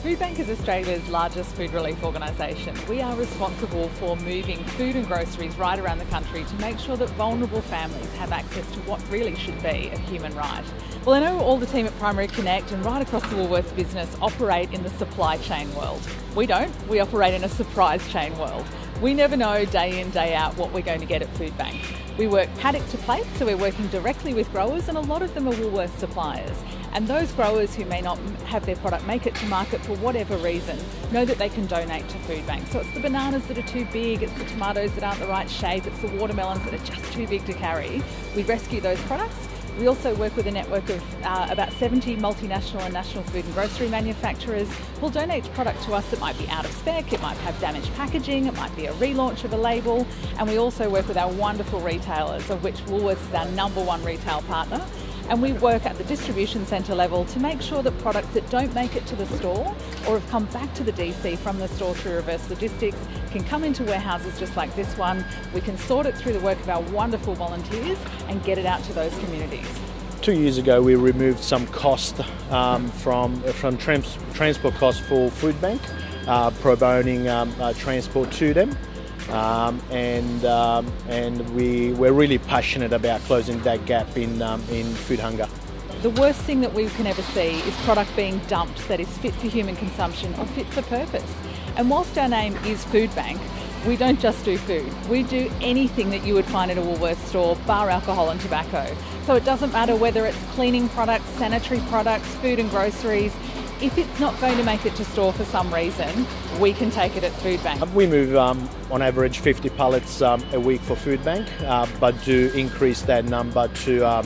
Foodbank is Australia's largest food relief organisation. We are responsible for moving food and groceries right around the country to make sure that vulnerable families have access to what really should be a human right. Well, I know all the team at Primary Connect and right across the Woolworths business operate in the supply chain world. We don't. We operate in a surprise chain world. We never know day in, day out what we're going to get at Foodbank. We work paddock to plate, so we're working directly with growers, and a lot of them are Woolworths suppliers. And those growers who may not have their product make it to market for whatever reason know that they can donate to Foodbank. So it's the bananas that are too big, it's the tomatoes that aren't the right shape, it's the watermelons that are just too big to carry. We rescue those products. We also work with a network of about 70 multinational and national food and grocery manufacturers who'll donate product to us that might be out of spec, it might have damaged packaging, it might be a relaunch of a label. And we also work with our wonderful retailers, of which Woolworths is our #1 retail partner. And we work at the distribution centre level to make sure that products that don't make it to the store or have come back to the DC from the store through reverse logistics can come into warehouses just like this one. We can sort it through the work of our wonderful volunteers and get it out to those communities. 2 years ago, we removed some cost from transport costs for Foodbank, pro boning transport to them. And we're really passionate about closing that gap in food hunger. The worst thing that we can ever see is product being dumped that is fit for human consumption or fit for purpose. And whilst our name is Foodbank, we don't just do food. We do anything that you would find in a Woolworths store, bar alcohol and tobacco. So it doesn't matter whether it's cleaning products, sanitary products, food and groceries. If it's not going to make it to store for some reason, we can take it at Foodbank. We move on average 50 pallets a week for Foodbank, but do increase that number to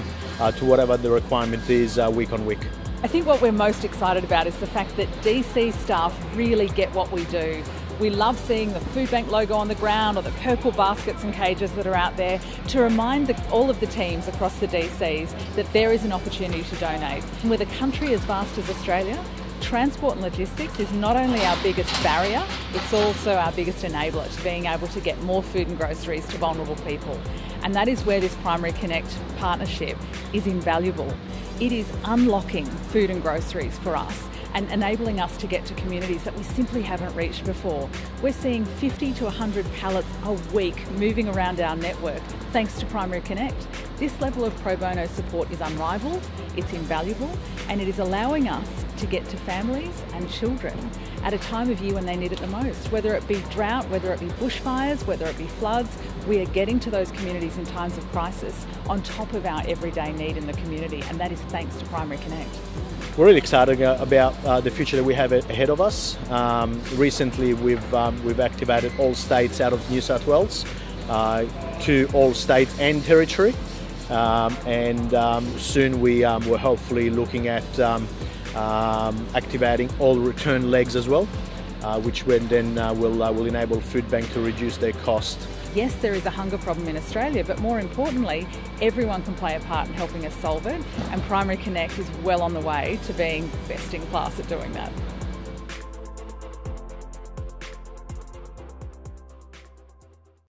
whatever the requirement is week on week. I think what we're most excited about is the fact that DC staff really get what we do. We love seeing the Foodbank logo on the ground or the purple baskets and cages that are out there to remind all of the teams across the DCs that there is an opportunity to donate. And with a country as vast as Australia, transport and logistics is not only our biggest barrier, it's also our biggest enabler to being able to get more food and groceries to vulnerable people. And that is where this Primary Connect partnership is invaluable. It is unlocking food and groceries for us and enabling us to get to communities that we simply haven't reached before. We're seeing 50 to 100 pallets a week moving around our network thanks to Primary Connect. This level of pro bono support is unrivaled, it's invaluable, and it is allowing us to get to families and children at a time of year when they need it the most. Whether it be drought, whether it be bushfires, whether it be floods, we are getting to those communities in times of crisis on top of our everyday need in the community, and that is thanks to Primary Connect. We're really excited about the future that we have ahead of us. Recently, we've activated all states out of New South Wales to all states and territory, and soon we're hopefully looking at activating all return legs as well, which will enable Foodbank to reduce their cost. Yes, there is a hunger problem in Australia, but more importantly, everyone can play a part in helping us solve it, and Primary Connect is well on the way to being best in class at doing that.